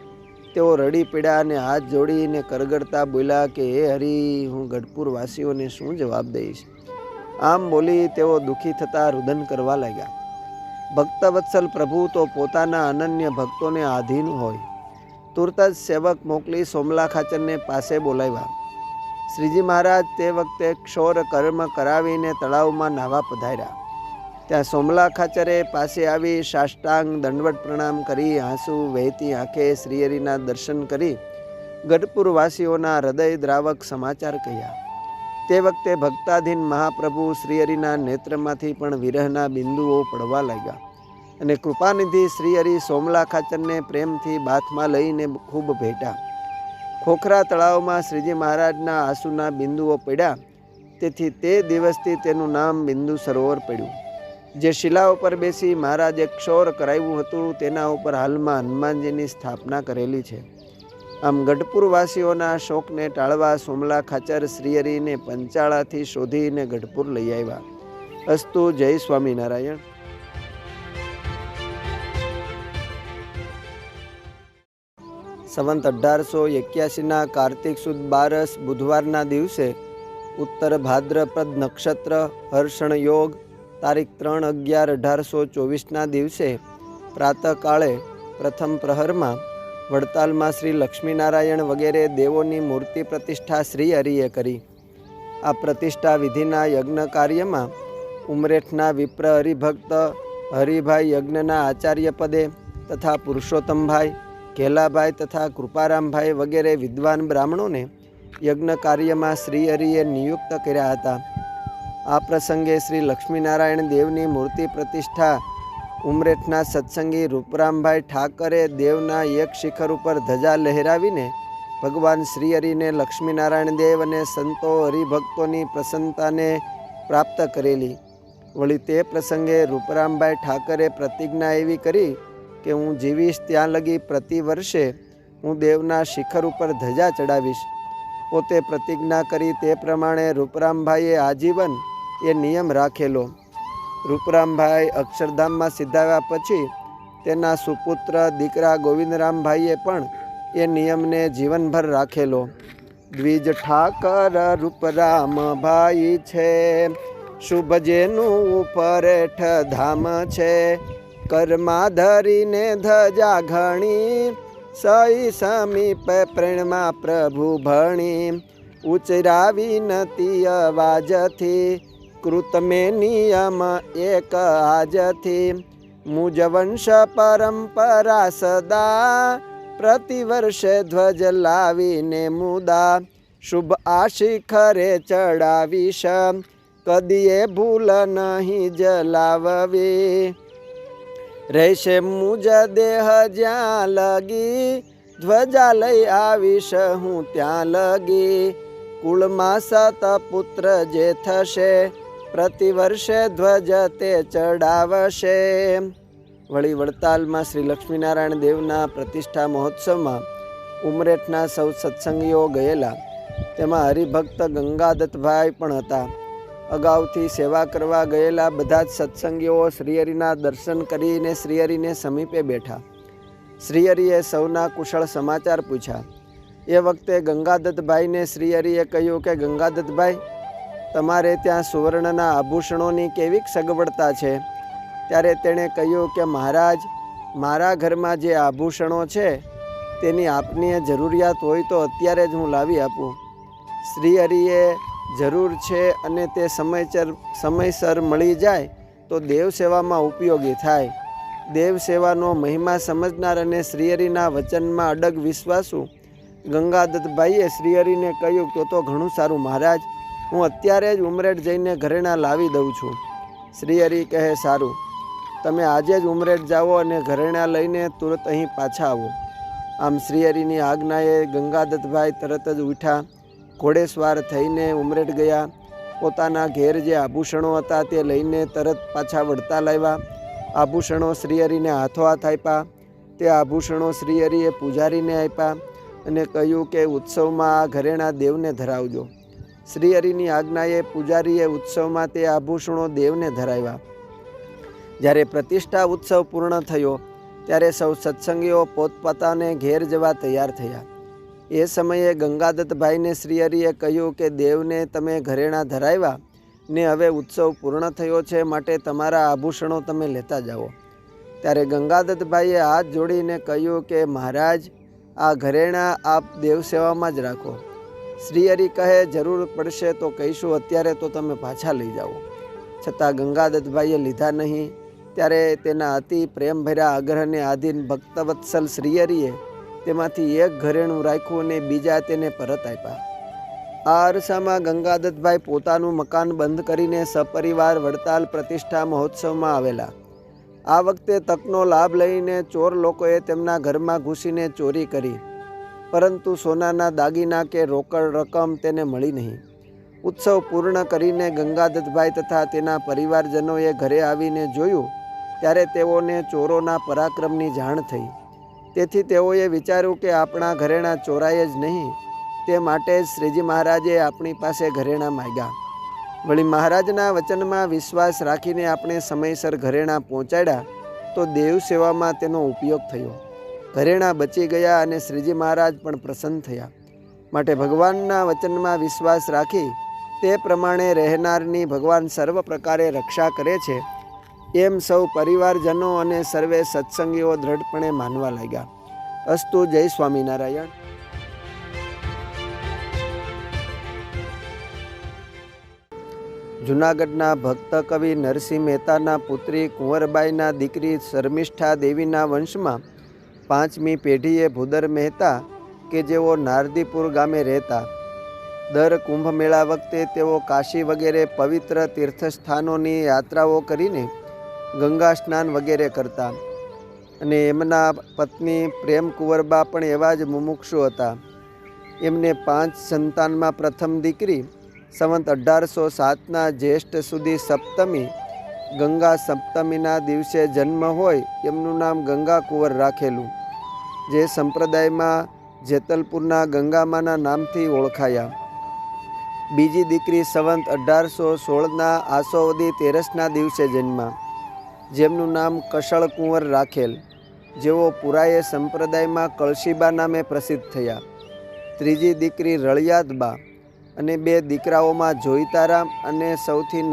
તેઓ રડી પડ્યા અને હાથ જોડીને કરગડતા બોલ્યા કે હે હરી, હું ગઢપુરવાસીઓને શું જવાબ દઈશ? આમ બોલી તેઓ દુઃખી થતાં રુદન કરવા લાગ્યા. ભક્તવત્સલ પ્રભુ તો પોતાના અનન્ય ભક્તોને આધીન હોય. તુરત જ સેવક મોકલી સોમલા ખાચરને પાસે બોલાવ્યા. શ્રીજી મહારાજ તે વખતે ક્ષૌર કર્મ કરાવીને તળાવમાં નાહવા પધાર્યા. ત્યાં સોમલા ખાચરે પાસે આવી સાષ્ટાંગ દંડવત પ્રણામ કરી આંસુ વહેતી આંખે શ્રીહરિના દર્શન કરી ગઢપુરવાસીઓના હૃદય દ્રાવક સમાચાર કહ્યા. તે વખતે ભક્તાધીન મહાપ્રભુ શ્રીહરિના નેત્રમાંથી પણ વિરહના બિંદુઓ પડવા લાગ્યા અને કૃપાનિધિ શ્રીહરિ સોમલા ખાચરને પ્રેમથી બાથમાં લઈને ખૂબ ભેટ્યા. ખોખરા તળાવમાં શ્રીજી મહારાજના આંસુના બિંદુઓ પડ્યા. તેથી તે દિવસથી તેનું નામ બિંદુ સરોવર પડ્યું. જે શિલા ઉપર બેસી મહારાજે ક્ષૌર કરાવ્યું હતું તેના ઉપર હાલમાં હનુમાનજીની સ્થાપના કરેલી છે. આમ ગઢપુરવાસીઓના શોકને ટાળવા સોમલા ખાચર શ્રીહરિને પંચાળાથી શોધીને ગઢપુર લઈ આવ્યા. અસ્તુ. જય સ્વામિનારાયણ. સંવંત 1881ના કાર્તિક સુદ 12 બુધવારના દિવસે ઉત્તર ભાદ્રપદ નક્ષત્ર હર્ષણ યોગ તારીખ 3/11/1824ના દિવસે પ્રાતઃકાળે પ્રથમ પ્રહરમાં વડતાલમાં શ્રી લક્ષ્મીનારાયણ વગેરે દેવોની મૂર્તિ પ્રતિષ્ઠા શ્રી હરિએ કરી. આ પ્રતિષ્ઠા વિધિના યજ્ઞ કાર્યમાં ઉમરેઠના વિપ્ર હરિભક્ત હરિભાઈ યજ્ઞના આચાર્ય પદે તથા પુરુષોત્તમભાઈ, ઘેલાભાઈ તથા કૃપારામભાઈ વગેરે વિદ્વાન બ્રાહ્મણોને યજ્ઞ કાર્યમાં શ્રી હરિએ નિયુક્ત કર્યા હતા. આ પ્રસંગે શ્રી લક્ષ્મીનારાયણ દેવની મૂર્તિ પ્રતિષ્ઠા ઉમરેઠના સત્સંગી રૂપરામભાઈ ઠાકરે દેવના એક શિખર ઉપર ધજા લહેરાવીને ભગવાન શ્રી હરિને લક્ષ્મીનારાયણ દેવ અને સંતો હરિભક્તોની પ્રસન્નતાને પ્રાપ્ત કરેલી. વળી તે પ્રસંગે રૂપરામભાઈ ઠાકરે પ્રતિજ્ઞા એવી કરી કે હું જીવીશ ત્યાં લગી પ્રતિ વર્ષે હું દેવના શિખર ઉપર ધજા ચડાવીશ. પોતે પ્રતિજ્ઞા કરી તે પ્રમાણે રૂપરામભાઈએ આજીવન એ નિયમ રાખેલો. રૂપરામભાઈ અક્ષરધામમાં સિદ્ધાવ્યા પછી તેના સુપુત્ર દીકરા ગોવિંદરામભાઈએ પણ એ નિયમને જીવનભર રાખેલો. દ્વિજ ઠાકર રૂપરામભાઈ છે, શુભ જેનું ઉપરેઠ ધામ છે. કર્મા ધરીને ધજા ઘણી, સઈ સમીપે પ્રેણમાં પ્રભુ ભણી. ઉચરાવી નતી અવાજથી, કૃત મેં નિયમ એક આજથી. મુજવંશ પરંપરા સદા, પ્રતિવર્ષે ધ્વજ લાવીને મુદા. શુભ આ શિખરે ચડાવીશ, કદીએ ભૂલ નહીં જલાવવી. રહેશે મુજ દેહ જ્યાં લગી, ધ્વજા લઈ આવીશ હું ત્યાં લગી. કુળમાં સતપુત્ર જે થશે, પ્રતિવર્ષે ધ્વજ તે ચડાવશે. વળી વડતાલમાં શ્રી લક્ષ્મીનારાયણ દેવના પ્રતિષ્ઠા મહોત્સવમાં ઉમરેઠના સૌ સત્સંગીઓ ગયેલા. તેમાં હરિભક્ત ગંગાદત્તભાઈ પણ હતા. અગાઉથી સેવા કરવા ગયેલા બધા જ સત્સંગીઓ શ્રીહરિના દર્શન કરીને શ્રીહરિને સમીપે બેઠા. શ્રીહરિએ સૌના કુશળ સમાચાર પૂછ્યા. એ વખતે ગંગાદત્તભાઈને શ્રીહરિએ કહ્યું કે ગંગાદત્તભાઈ, તમારે ત્યાં સુવર્ણના આભૂષણોની કેવીક સગવડતા છે? ત્યારે તેણે કહ્યું કે મહારાજ, મારા ઘરમાં જે આભૂષણો છે તેની આપની જરૂરિયાત હોય તો અત્યારે જ હું લાવી આપું. શ્રીહરિએ જરૂર છે અને તે સમયસર મળી જાય તો દેવ સેવામાં ઉપયોગી થાય. દેવ સેવાનો મહિમા સમજનાર અને શ્રીહરિના વચનમાં અડગ વિશ્વાસુ ગંગાદત્તભાઈએ શ્રીહરિને કહ્યું તો ઘણું સારું મહારાજ, હું અત્યારે જ ઉમરેઠ જઈને ઘરેણાં લાવી દઉં છું. શ્રીહરિ કહે સારું, તમે આજે જ ઉમરેઠ જાઓ અને ઘરેણાં લઈને તુરત અહીં પાછા આવો. આમ શ્રીહરિની આજ્ઞાએ ગંગાદત્તભાઈ તરત જ ઉઠ્યા, ઘોડેસવાર થઈને ઉમરેઠ ગયા. પોતાના ઘેર જે આભૂષણો હતા તે લઈને તરત પાછા વડતાલ આવ્યા. આભૂષણો શ્રીહરિને હાથોહાથ આપ્યા. તે આભૂષણો શ્રીહરિએ પૂજારીને આપ્યા અને કહ્યું કે ઉત્સવમાં આ ઘરેણાં દેવને ધરાવજો. શ્રીહરિની આજ્ઞાએ પૂજારીએ ઉત્સવમાં તે આભૂષણો દેવને ધરાવ્યા. જ્યારે પ્રતિષ્ઠા ઉત્સવ પૂર્ણ થયો ત્યારે સૌ સત્સંગીઓ પોતપોતાને ઘેર જવા તૈયાર થયા. એ સમયે ગંગાદત્તભાઈને શ્રીહરિએ કહ્યું કે દેવને તમે ઘરેણાં ધરાવ્યા ને હવે ઉત્સવ પૂર્ણ થયો છે, માટે તમારા આભૂષણો તમે લેતા જાઓ. ત્યારે ગંગાદત્તભાઈએ હાથ જોડીને કહ્યું કે મહારાજ, આ ઘરેણાં આપ દેવ સેવામાં જ રાખો. શ્રીહરિ કહે જરૂર પડશે તો કહીશું, અત્યારે તો તમે પાછા લઈ જાઓ. છતાં ગંગાદત્તભાઈએ લીધા નહીં. ત્યારે તેના અતિ પ્રેમભર્યા આગ્રહને આધીન ભક્તવત્સલ શ્રીહરિએ તેમાંથી એક ઘરેણું રાખ્યું અને બીજા તેને પરત આપ્યા. આ અરસામાં ગંગાદત્તભાઈ પોતાનું મકાન બંધ કરીને સપરિવાર વડતાલ પ્રતિષ્ઠા મહોત્સવમાં આવેલા. આ વખતે તકનો લાભ લઈને ચોર લોકોએ તેમના ઘરમાં ઘૂસીને ચોરી કરી, પરંતુ સોનાના દાગીના કે રોકડ રકમ તેને મળી નહીં. ઉત્સવ પૂર્ણ કરીને ગંગાદત્તભાઈ તથા તેના પરિવારજનોએ ઘરે આવીને જોયું ત્યારે તેઓને ચોરોના પરાક્રમની જાણ થઈ. તેથી તેઓએ વિચાર્યું કે આપણા ઘરેણાં ચોરાય જ નહીં. તે માટે જ શ્રીજી મહારાજે આપણી પાસે ઘરેણાં માંગ્યા. વળી મહારાજના વચનમાં વિશ્વાસ રાખીને આપણે સમયસર ઘરેણાં પહોંચાડ્યા તો દેવ સેવામાં તેનો ઉપયોગ થયો. ઘરેણાં બચી ગયા અને શ્રીજી મહારાજ પણ પ્રસન્ન થયા. માટે ભગવાનના વચનમાં વિશ્વાસ રાખી તે પ્રમાણે રહેનારની ભગવાન સર્વ પ્રકારે રક્ષા કરે છે એમ સૌ પરિવારજનો અને સર્વે સત્સંગીઓ દ્રઢપણે માનવા લાગ્યા. અસ્તુ. જય સ્વામિનારાયણ. જૂનાગઢના ભક્ત કવિ નરસિંહ મહેતાના પુત્રી કુંવરબાઈના દીકરી શર્મિષ્ઠા દેવીના વંશમાં 5મી પેઢીએ ભૂદર મહેતા કે જેઓ નારદીપુર ગામે રહેતા. દર કુંભ મેળા વખતે તેઓ કાશી વગેરે પવિત્ર તીર્થસ્થાનોની યાત્રાઓ કરીને ગંગા સ્નાન વગેરે કરતા. અને એમના પત્ની પ્રેમ કુંવરબા પણ એવા જ મુમુક્ષુ હતા. એમને 5 સંતાનમાં પ્રથમ દીકરી સંવત 1807ના જ્યેષ્ઠ સુધી સપ્તમી, ગંગા સપ્તમીના દિવસે જન્મ હોય એમનું નામ ગંગા કુંવર રાખેલું, જે સંપ્રદાયમાં જેતલપુરના ગંગામાના નામથી ઓળખાયા. બીજી દીકરી સંવત 1816ના આસોવદી તેરસના દિવસે જન્મા, જેમનું નામ કશળ કુંવર રાખેલ, જેઓ પુરાએ સંપ્રદાયમાં કળશીબા નામે પ્રસિદ્ધ થયા. ત્રીજી દીકરી રળિયાદબા અને 2 દીકરાઓમાં જોઈતારામ અને સૌથી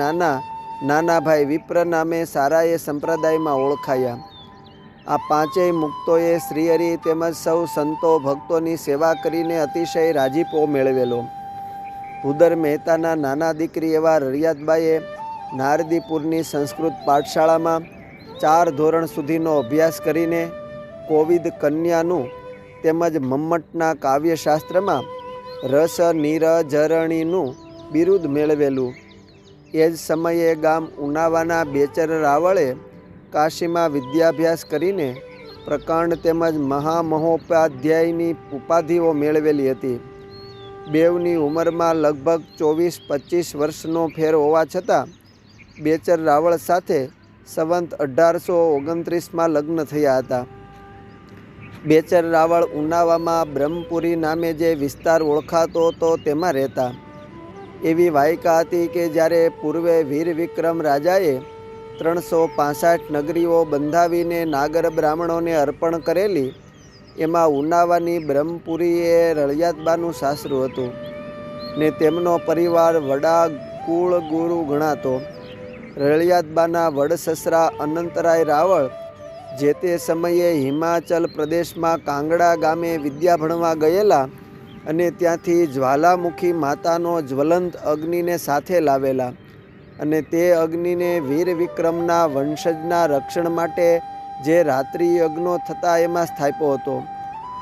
નાના ભાઈ વિપ્ર નામે સારાએ સંપ્રદાયમાં ઓળખાયા. આ 5 મુક્તોએ શ્રીહરિ તેમજ સૌ સંતો ભક્તોની સેવા કરીને અતિશય રાજીપો મેળવેલો. ભૂદર મહેતાના નાના દીકરી એવા રળિયાદબાએ નારદીપુરની સંસ્કૃત પાઠશાળામાં 4 ધોરણ સુધીનો અભ્યાસ કરીને કોવિદ કન્યાનું તેમજ મમ્મટના કાવ્યશાસ્ત્રમાં રસ નિરજરણીનું બિરુદ મેળવેલું. એ જ સમયે ગામ ઉનાવાના બેચર રાવળે કાશીમાં વિદ્યાભ્યાસ કરીને પ્રકાંડ તેમજ મહામહોપાધ્યાયની ઉપાધિઓ મેળવેલી હતી. બેવની ઉંમરમાં લગભગ 24-25 વર્ષનો ફેર હોવા છતાં બેચર રાવળ સાથે સંવત 1829માં લગ્ન થયા હતા. બેચર રાવળ ઉનાવામાં બ્રહ્મપુરી નામે જે વિસ્તાર ઓળખાતો હતો તેમાં રહેતા. એવી વાયકા હતી કે જ્યારે પૂર્વે વીર વિક્રમ રાજાએ 365 નગરીઓ બંધાવીને નાગર બ્રાહ્મણોને અર્પણ કરેલી, એમાં ઉનાવાની બ્રહ્મપુરી એ રળિયાદબાનું સાસરું હતું ને તેમનો પરિવાર વડા કુળ ગુરુ ગણાતો. રળિયાદબાના વડસસરા અનંતરાય રાવળ જે તે સમયે હિમાચલ પ્રદેશમાં કાંગડા ગામે વિદ્યા ભણવા ગયેલા અને ત્યાંથી જ્વાલામુખી માતાનો જ્વલંત અગ્નિને સાથે લાવેલા અને તે અગ્નિને વીર વિક્રમના વંશજના રક્ષણ માટે જે રાત્રિ યજ્ઞો થતા એમાં સ્થાપ્યો હતો.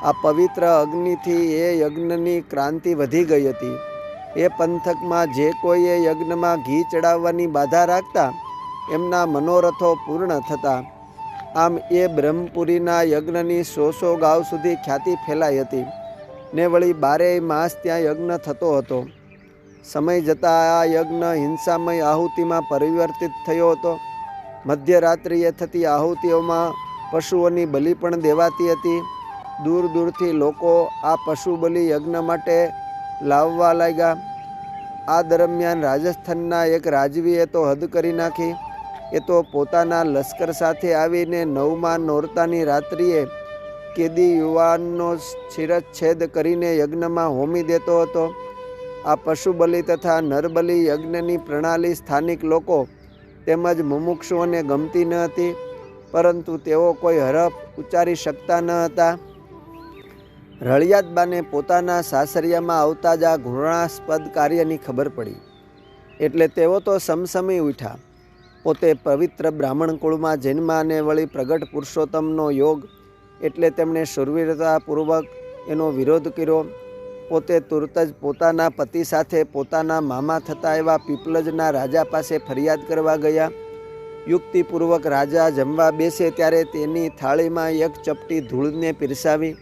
આ પવિત્ર અગ્નિથી એ યજ્ઞની ક્રાંતિ વધી ગઈ હતી. એ પંથકમાં જે કોઈએ યજ્ઞમાં ઘી ચડાવવાની બાધા રાખતા એમના મનોરથો પૂર્ણ થતા. આમ એ બ્રહ્મપુરીના યજ્ઞની 100 ગાંવ સુધી ખ્યાતિ ફેલાઈ હતી ને વળી 12 માસ ત્યાં યજ્ઞ થતો હતો. સમય જતાં આ યજ્ઞ હિંસામય આહુતિમાં પરિવર્તિત થયો હતો. મધ્યરાત્રિએ થતી આહુતિઓમાં પશુઓની બલિ પણ દેવાતી હતી. દૂર દૂરથી લોકો આ પશુ બલિ યજ્ઞ માટે લાવવા લાગ્યા. આ દરમિયાન રાજસ્થાનના એક રાજવીએ તો હદ કરી નાખી. એ તો પોતાના લશ્કર સાથે આવીને 9મા નોરતાની રાત્રિએ કેદી યુવાનનો શિરચ્છેદ કરીને યજ્ઞમાં હોમી દેતો હતો. આ પશુબલિ તથા નરબલિ યજ્ઞની પ્રણાલી સ્થાનિક લોકો તેમજ મુમુક્ષુઓને ગમતી ન હતી, પરંતુ તેઓ કોઈ હરફ ઉચ્ચારી શકતા ન હતા. રળિયાદબાને પોતાના સાસરિયામાં આવતા જ આ ઘૃણાસ્પદ કાર્યની ખબર પડી એટલે તેઓ તો સમસમી ઉઠ્યા. પોતે પવિત્ર બ્રાહ્મણ કુળમાં જન્મ અને વળી પ્રગટ પુરુષોત્તમનો યોગ એટલે તેમણે શૂરવીરતાપૂર્વક એનો વિરોધ કર્યો. પોતે તુરત જ પોતાના પતિ સાથે પોતાના મામા થતા એવા પીપલજના રાજા પાસે ફરિયાદ કરવા ગયા. યુક્તિપૂર્વક રાજા જમવા બેસે ત્યારે તેની થાળીમાં એક ચપટી ધૂળને પીરસાવી.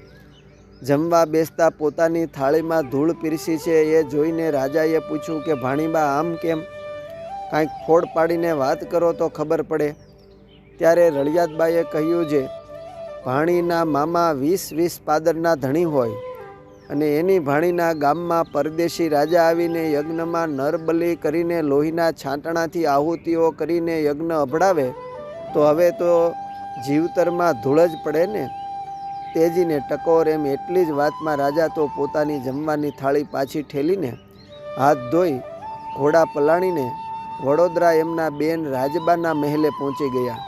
જમવા બેસતા પોતાની થાળીમાં ધૂળ પીરસી છે એ જોઈને રાજાએ પૂછ્યું કે ભાણીબા આમ કેમ? કાંઈક ફોડ પાડીને વાત કરો તો ખબર પડે. ત્યારે રળિયાદબાએ કહ્યું છે, ભાણીના મામા 20 પાદરના ધણી હોય અને એની ભાણીના ગામમાં પરદેશી રાજા આવીને યજ્ઞમાં નરબલિ કરીને લોહીના છાંટણાથી આહુતિઓ કરીને યજ્ઞ અભડાવે તો હવે તો જીવતરમાં ધૂળ જ પડે ને. તેજીને ટકોર એમ એટલી જ વાતમાં રાજા તો પોતાની જમવાની થાળી પાછી ઠેલીને હાથ ધોઈ ઘોડા પલાણીને વડોદરા એમના બેન રાજબાના મહેલે પહોંચી ગયા.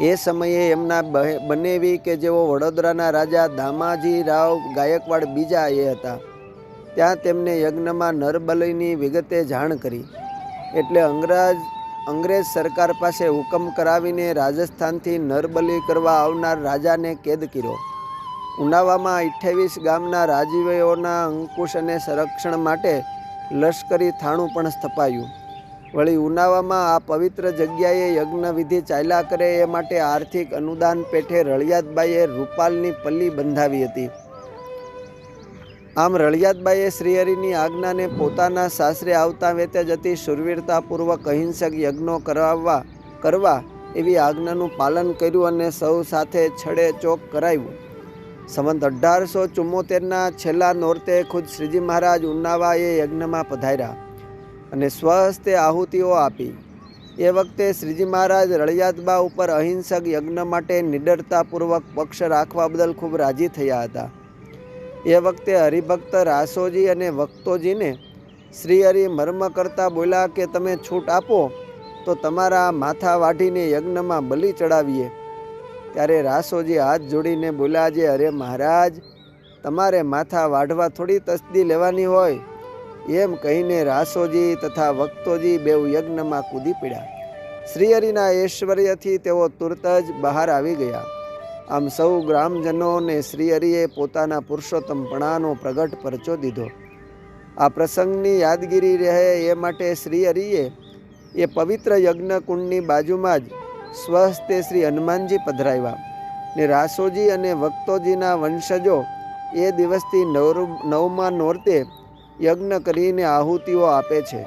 એ સમયે એમના બનેવી કે જેઓ વડોદરાના રાજા દામાજી રાવ ગાયકવાડ બીજા એ હતા. ત્યાં તેમને યજ્ઞમાં નરબલિની વિગતે જાણ કરી એટલે અંગ્રેજ સરકાર પાસે હુકમ કરાવીને રાજસ્થાનથી નરબલિ કરવા આવનાર રાજાને કેદ કર્યો. ઉનાવામાં 28 ગામના રાજવીઓના અંકુશ અને સંરક્ષણ માટે લશ્કરી થાણું પણ સ્થપાયું. વળી ઉનાવામાં આ પવિત્ર જગ્યાએ યજ્ઞ વિધિ ચાલ્યા કરે એ માટે આર્થિક અનુદાન પેઠે રળિયાતબાઈએ રૂપાલની પલ્લી બંધાવી હતી. આમ રળિયાતબાઈએ શ્રીહરિની આજ્ઞાને પોતાના સાસરે આવતા વેતે જ અતિ શૂરવીરતાપૂર્વક અહિંસક યજ્ઞો કરવા એવી આજ્ઞાનું પાલન કર્યું અને સૌ સાથે છડે ચોક કરાવ્યું. સંવંત 1874ના છેલ્લા નોરતે ખુદ શ્રીજી મહારાજ ઉનાવા એ યજ્ઞમાં પધાર્યા અને સ્વહસ્તે આહુતિઓ આપી. એ વખતે શ્રીજી મહારાજ રળિયાતબા ઉપર અહિંસક યજ્ઞ માટે નિડરતાપૂર્વક પક્ષ રાખવા બદલ ખૂબ રાજી થયા હતા. એ વખતે હરિભક્ત રાસોજી અને વક્તોજીને શ્રીહરિ મર્મ કરતા બોલ્યા કે તમે છૂટ આપો તો તમારા માથા વાઢીને યજ્ઞમાં બલિ ચડાવીએ. ત્યારે રાસોજી હાથ જોડીને બોલ્યા, જે અરે મહારાજ, તમારે માથા વાઢવા થોડી તસ્દી લેવાની હોય. એમ કહીને રાસોજી તથા વક્તોજી બેઉ યજ્ઞમાં કૂદી પડ્યા. શ્રીહરિના ઐશ્વર્યથી તેઓ તુરત જ બહાર આવી ગયા. આમ સૌ ગ્રામજનોને શ્રીહરિએ પોતાના પુરુષોત્તમપણાનો પ્રગટ પરચો દીધો. આ પ્રસંગની યાદગીરી રહે એ માટે શ્રીહરિએ એ પવિત્ર યજ્ઞકુંડની બાજુમાં જ સ્વહસ્તે શ્રી હનુમાનજી પધરાવ્યા ને રાસોજી અને વક્તોજીના વંશજો એ દિવસથી નવમા નોરતે યજ્ઞ કરીને આહુતિઓ આપે છે.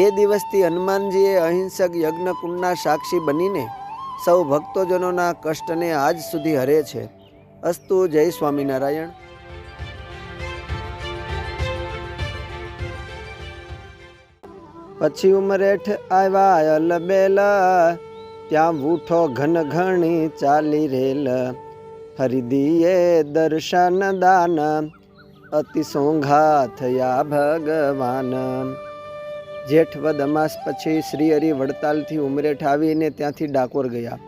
એ દિવસથી હનુમાનજીએ અહિંસક યજ્ઞકુંડના સાક્ષી બનીને સૌ ભક્તોજનોના કષ્ટને આજ સુધી હરે છે. અસ્તુ. જય સ્વામિનારાયણ. પછી ઉમરેઠ આવ્યા અલબેલા, ત્યાં વૂઠો ઘન ઘણી ચાલી રેલ. હરિદીએ દર્શન દાન, અતિ સોંઘા થયા ભગવાન. જેઠ વદ અમાસ પછી શ્રીહરિ વડતાલથી ઉમરેઠ આવીને ત્યાંથી ડાકોર ગયા.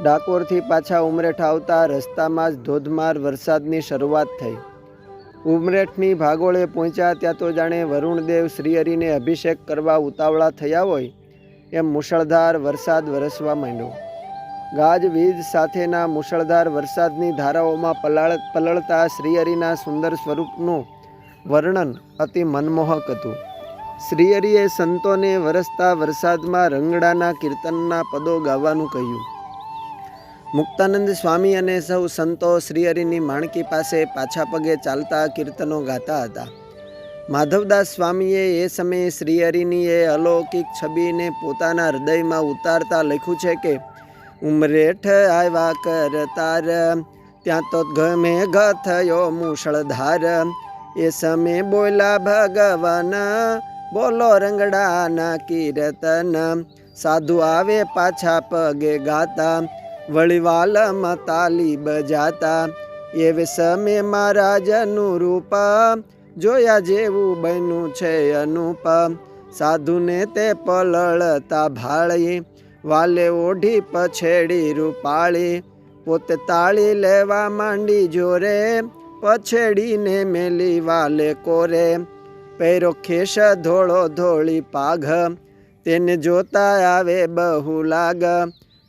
ડાકોરથી પાછા ઉમરેઠ આવતા રસ્તામાં જ ધોધમાર વરસાદની શરૂઆત થઈ. ઉમરેઠની ભાગોળે પહોંચ્યા ત્યાં તો જાણે વરુણદેવ શ્રીહરિને અભિષેક કરવા ઉતાવળા થયા હોય એમ મુશળધાર વરસાદ વરસવા માંડ્યો. ગાજવીજ સાથેના મુશળધાર વરસાદની ધારાઓમાં પલળતા શ્રીહરિના સુંદર સ્વરૂપનું વર્ણન અતિ મનમોહક હતું. શ્રીહરિએ સંતોને વરસતા વરસાદમાં રંગડાના કીર્તનના પદો ગાવાનું કહ્યું. મુક્તાનંદ સ્વામી અને સૌ સંતો શ્રીહરિની માણકી પાસે પાછા પગે ચાલતા કીર્તનો ગાતા હતા. માધવદાસ સ્વામીએ એ સમયે શ્રીહરિની એ અલૌકિક છબીને પોતાના હૃદયમાં ઉતારતા લખ્યું છે કે ઉમરેઠ આવ્યા કરતાર, ત્યાં તો ગમે ગ થયો મુશળધાર. એ સમય બોલા ભગવાન, બોલો રંગડાના કીર્તન. સાધુ આવે પાછા પગે ગાતા, વળીવાલમાં તાલી બજાતા. એ સમય મહારાજનું રૂપ, જોયા જેવું બન્યું છે અનુપ. સાધુને તે પલળતા ભાળી, વાલે ઓઢી પછેડી રૂપાળી. પોતે તાળી લેવા માંડી જોરે, પછેડીને મેલી વાલે કોરે. પહેરો ખેસ ધોળો ધોળી પાઘ, તેને જોતા આવે બહુ લાગ.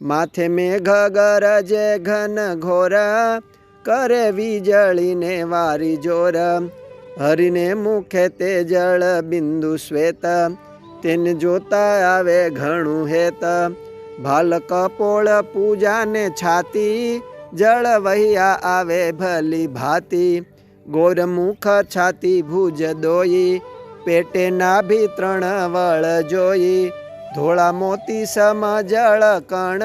માથે મેઘ ગરજે ઘન ઘોર, કરે વીજળીને વારી જોર. હરિને મુખે તે જળ બિંદુ શ્વેત, તેને જોતા આવે ઘણું હેત. ભાલ કપોળ પૂજાને છાતી, જળ વહિયા આવે ભલી ભાતી. ગોરમુખ છાતી ભુજ દોઈ, પેટે નાભી 3 વળ જોઈ. ધોળા મોતી સમ જળ કણ,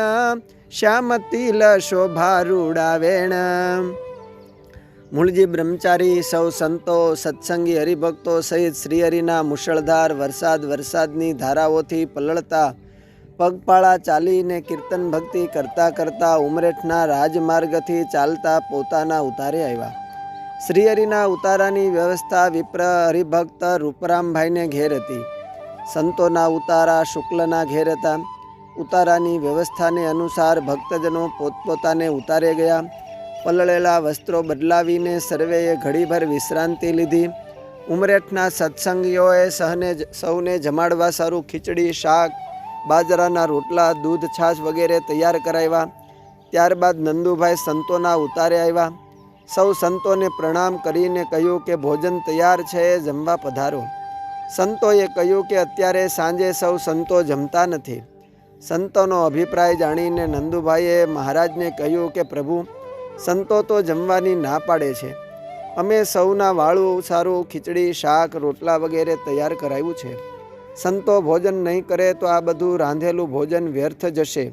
શ્યામ તિલ શોભા રૂડાવેણ. મૂળજી બ્રહ્મચારી સૌ સંતો સત્સંગી હરિભક્તો સહિત શ્રીહરિના મુશળધાર વરસાદની ધારાઓથી પલળતા પગપાળા ચાલીને કીર્તન ભક્તિ કરતા કરતા ઉમરેઠના રાજમાર્ગથી ચાલતા પોતાના ઉતારે આવ્યા. શ્રીહરિના ઉતારાની વ્યવસ્થા વિપ્ર હરિભક્ત રૂપરામભાઈને ઘેર હતી. સંતોના ઉતારા શુક્લના ઘેર હતા. ઉતારાની વ્યવસ્થાને અનુસાર ભક્તજનો પોતપોતાને ઉતારે ગયા. પલળેલા વસ્ત્રો બદલાવીને સર્વેએ ઘડીભર વિશ્રાંતિ લીધી. ઉમરેઠના સત્સંગીઓએ સૌને જમાડવા સારું ખીચડી, શાક, બાજરાના રોટલા, દૂધ, છાશ વગેરે તૈયાર કરાવ્યા. ત્યારબાદ નંદુભાઈ સંતોના ઉતારે આવ્યા. સૌ સંતોને પ્રણામ કરીને કહ્યું કે ભોજન તૈયાર છે, જમવા પધારો. સંતોએ કહ્યું કે અત્યારે સાંજે સૌ સંતો જમતા નથી. સંતોનો અભિપ્રાય જાણીને નંદુભાઈએ મહારાજને કહ્યું કે પ્રભુ, સંતો તો જમવાની ના પાડે છે. અમે સૌના વાળું સારું ખીચડી, શાક, રોટલા વગેરે તૈયાર કરાવ્યું છે. સંતો ભોજન નહીં કરે તો આ બધું રાંધેલું ભોજન વ્યર્થ જશે.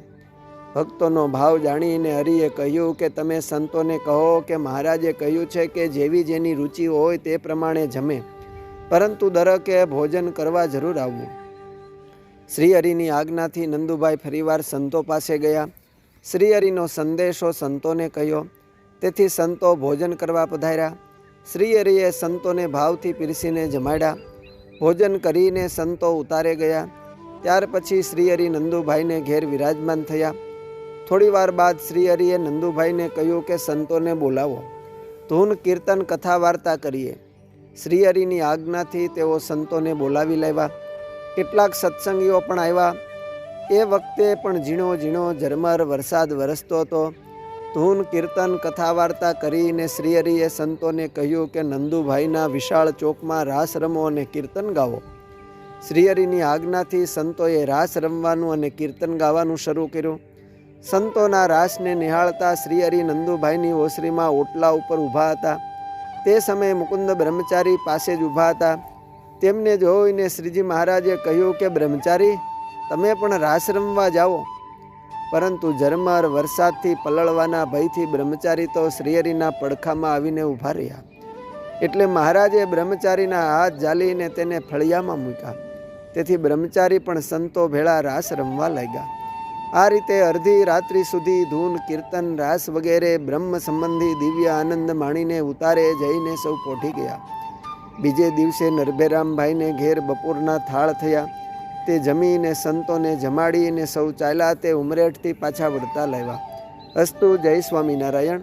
ભક્તોનો ભાવ જાણીને હરિએ કહ્યું કે તમે સંતોને કહો કે મહારાજે કહ્યું છે કે જેવી જેની રુચિ હોય તે પ્રમાણે જમે, પરંતુ દરેકે ભોજન કરવા જરૂર આવવું. શ્રીહરિની આજ્ઞાથી નંદુભાઈ ફરીવાર સંતો પાસે ગયા. શ્રીહરિનો સંદેશો સંતોને કહ્યો, તેથી સંતો ભોજન કરવા પધાર્યા. શ્રીહરિએ સંતોને ભાવથી પીરસીને જમાડ્યા. ભોજન કરીને સંતો ઉતારે ગયા. ત્યાર પછી શ્રીહરિ નંદુભાઈને ઘેર વિરાજમાન થયા. થોડી વાર બાદ શ્રીહરિએ નંદુભાઈને કહ્યું કે સંતોને બોલાવો, ધૂન, કીર્તન, કથા, વાર્તા કરીએ. શ્રીહરિની આજ્ઞાથી તેઓ સંતોને બોલાવી લાવ્યા. કેટલાક સત્સંગીઓ પણ આવ્યા. એ વખતે પણ ઝીણો ઝીણો ઝરમર વરસાદ વરસતો હતો. ધૂન, કીર્તન, કથા, વાર્તા કરીને શ્રીહરિએ સંતોને કહ્યું કે નંદુભાઈના વિશાળ ચોકમાં રાસ રમો અને કીર્તન ગાવો. શ્રીહરિની આજ્ઞાથી સંતોએ રાસ રમવાનું અને કીર્તન ગાવાનું શરૂ કર્યું. સંતોના રાસને નિહાળતા શ્રીહરિ નંદુભાઈની ઓસરીમાં ઓટલા ઉપર ઊભા હતા. તે સમયે મુકુંદ બ્રહ્મચારી પાસે જ ઊભા હતા. તેમને જોઈને શ્રીજી મહારાજે કહ્યું કે બ્રહ્મચારી, તમે પણ રાસ રમવા જાઓ. પરંતુ ઝરમર વરસાદથી પલળવાના ભયથી બ્રહ્મચારી તો શ્રીહરિના પડખામાં આવીને ઊભા રહ્યા. એટલે મહારાજે બ્રહ્મચારીના હાથ ઝાલીને તેને ફળિયામાં મૂક્યા. તેથી બ્રહ્મચારી પણ સંતો ભેળા રાસ રમવા લાગ્યા. આ રીતે અડધી રાત્રિ સુધી ધૂન, કીર્તન, રાસ વગેરે બ્રહ્મ સંબંધી દિવ્ય આનંદ માણીને ઉતારે જઈને સૌ પોઢી ગયા. બીજે દિવસે નરભેરામભાઈને ઘેર બપોરના થાળ થયા. તે જમીને સંતોને જમાડીને સૌ ચાલ્યા. તે ઉમરેઠથી પાછા વળતા લાવ્યા. અસ્તુ. જય સ્વામિનારાયણ.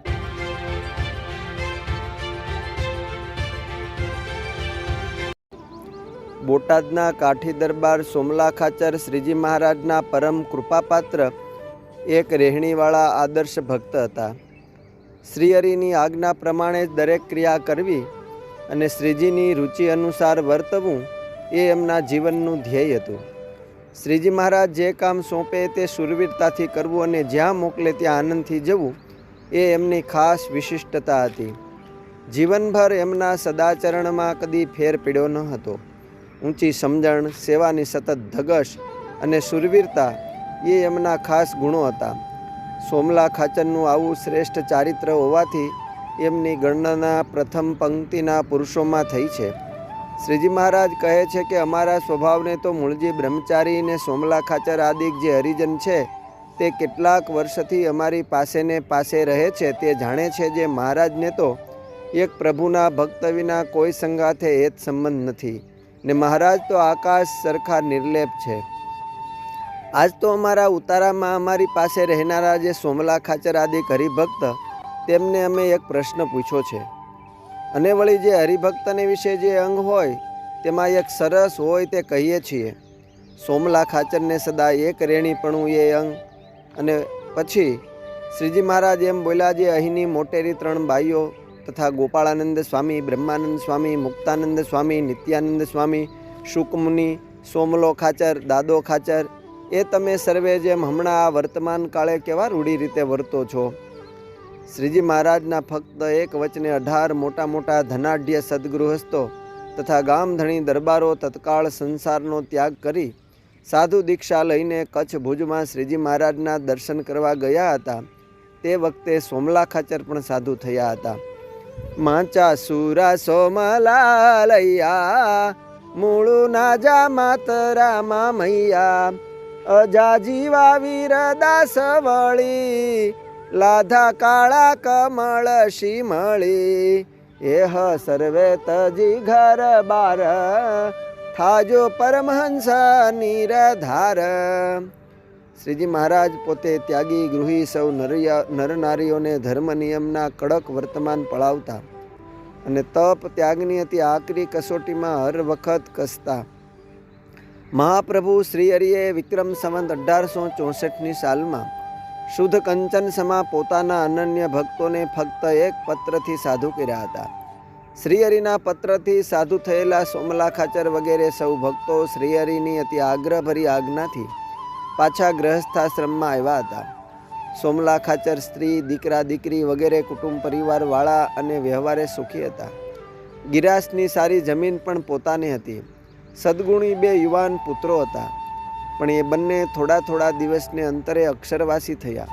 બોટાદના કાઠી દરબાર સોમલા ખાચર શ્રીજી મહારાજના પરમ કૃપાપાત્ર એક રહેણીવાળા આદર્શ ભક્ત હતા. શ્રીહરિની આજ્ઞા પ્રમાણે જ દરેક ક્રિયા કરવી અને શ્રીજીની રુચિ અનુસાર વર્તવું એ એમના જીવનનું ધ્યેય હતું. શ્રીજી મહારાજ જે કામ સોંપે તે શૂરવીરતાથી કરવું અને જ્યાં મોકલે ત્યાં આનંદથી જવું એ એમની ખાસ વિશિષ્ટતા હતી. જીવનભર એમના સદાચરણમાં કદી ફેર પડ્યો ન હતો. ઊંચી સમજણ, સેવાની સતત ધગશ અને શૂરવીરતા એ એમના ખાસ ગુણો હતા. સોમલા ખાચરનું આવું શ્રેષ્ઠ ચારિત્ર હોવાથી એમની ગણના પ્રથમ પંક્તિના પુરુષોમાં થઈ છે. શ્રીજી મહારાજ કહે છે કે અમારા સ્વભાવને તો મૂળજી બ્રહ્મચારી ને સોમલા ખાચર આદિક જે હરિજન છે તે કેટલાક વર્ષથી અમારી પાસે રહે છે. તે જાણે છે જે મહારાજને તો એક પ્રભુના ભક્ત વિના કોઈ સંગાથે હેત સંબંધ નથી ને મહારાજ તો આકાશ સરખા નિર્લેપ છે. આજ તો અમારા ઉતારામાં અમારી પાસે રહેનારા જે સોમલા ખાચર આદિક હરિભક્ત, તેમને અમે એક પ્રશ્ન પૂછ્યો છે. અને વળી જે હરિભક્તને વિશે જે અંગ હોય તેમાં એક સરસ હોય તે કહીએ છીએ. સોમલા ખાચરને સદા એક રેણીપણું એ અંગ. અને પછી શ્રીજી મહારાજ એમ બોલ્યા, જે અહીંની મોટેરી 3 બાઈઓ તથા ગોપાળાનંદ સ્વામી, બ્રહ્માનંદ સ્વામી, મુક્તાનંદ સ્વામી, નિત્યાનંદ સ્વામી, શુકમુનિ, સોમલો ખાચર, દાદો ખાચર, એ તમે સર્વે જેમ હમણાં આ વર્તમાન કાળે કેવા રૂઢી રીતે વર્તો છો. શ્રીજી મહારાજના ફક્ત એક વચને 18 મોટા મોટા ધનાઢ્ય સદગૃહસ્થો તથા ગામધણી દરબારો તત્કાળ સંસારનો ત્યાગ કરી સાધુ દીક્ષા લઈને કચ્છ ભુજમાં શ્રીજી મહારાજના દર્શન કરવા ગયા હતા. તે વખતે સોમલા ખાચર પણ સાધુ થયા હતા. માચા સુરા સોમલા લૈયા, મૂળુ નાજા માતરા મૈયા, અજા જીવા વીરદાસ વળી, લાધા કાળા કમળ શિમળી, એહ સર્વે તજી ઘર બાર, થાજો પરમહંસ નિરધાર. શ્રીજી મહારાજ પોતે ત્યાગી ગૃહી સૌ નરનારીઓને ધર્મ નિયમના કડક વર્તમાન પળાવતા અને તપ ત્યાગની અતિ આકરી કસોટીમાં હર વખત કસતા. મહાપ્રભુ શ્રીહરિએ વિક્રમ સંવત 1864ની સાલમાં શુદ્ધ કંચન સમા પોતાના અનન્ય ભક્તોને ફક્ત એક પત્રથી સાધુ કર્યા હતા. શ્રીહરિના પત્રથી સાધુ થયેલા સોમલા ખાચર વગેરે સૌ ભક્તો શ્રીહરિની અતિ આગ્રહભરી આજ્ઞાથી પાછા ગ્રહસ્થાશ્રમમાં આવ્યા હતા. સોમલા ખાચર સ્ત્રી, દીકરા, દીકરી વગેરે કુટુંબ પરિવારવાળા અને વ્યવહારે સુખી હતા. ગિરાસની સારી જમીન પણ પોતાની હતી. સદગુણી 2 યુવાન પુત્રો હતા, પણ એ બંને થોડા થોડા દિવસને અંતરે અક્ષરવાસી થયા.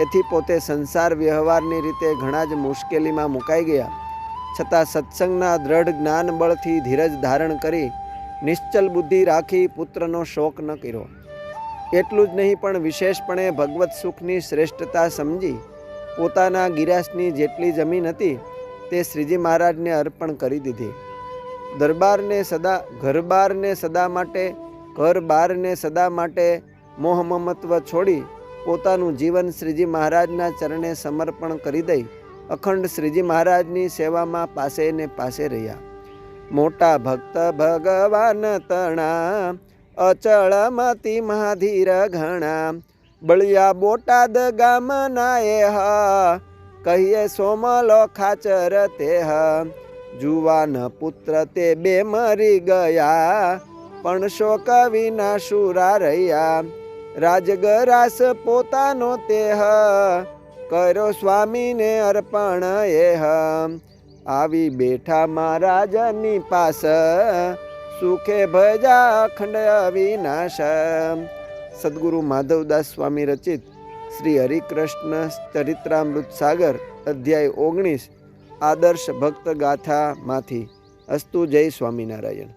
એથી પોતે સંસાર વ્યવહારની રીતે ઘણા જ મુશ્કેલીમાં મુકાઈ ગયા. છતાં સત્સંગના દ્રઢ જ્ઞાન બળથી ધીરજ ધારણ કરી નિશ્ચલ બુદ્ધિ રાખી પુત્રનો શોક ન કર્યો. એટલું જ નહીં, પણ વિશેષપણે ભગવત સુખની શ્રેષ્ઠતા સમજી પોતાના ગિરાસની જેટલી જમીન હતી તે શ્રીજી મહારાજને અર્પણ કરી દીધી. ઘર-બારને સદા માટે મોહ મમત્વ છોડી પોતાનું જીવન શ્રીજી મહારાજના ચરણે સમર્પણ કરી દઈ અખંડ શ્રીજી મહારાજની સેવામાં પાસે ને પાસે રહ્યા. મોટા ભક્ત ભગવાન તણા, અચળ મતિ મહાધીર ઘણા, બળિયા બોટાદ ગામના એહ, કહીએ સોમલો ખાચર તેહ, જુવાન પુત્ર તે 2 મરી ગયા, પણ શોક વિના શુરા રહ્યા, રાજગરાસ પોતાનો તેહ, કર્યો સ્વામીને અર્પણ એહ, આવી બેઠા મહારાજની પાસ, સુખે ભજા અખંડ અવિનાશ. સદગુરુ માધવદાસ સ્વામી રચિત શ્રી હરિકૃષ્ણ ચરિત્રામૃત સાગર અધ્યાય 19 આદર્શ ભક્ત ગાથામાંથી. અસ્તુ. જય સ્વામિનારાયણ.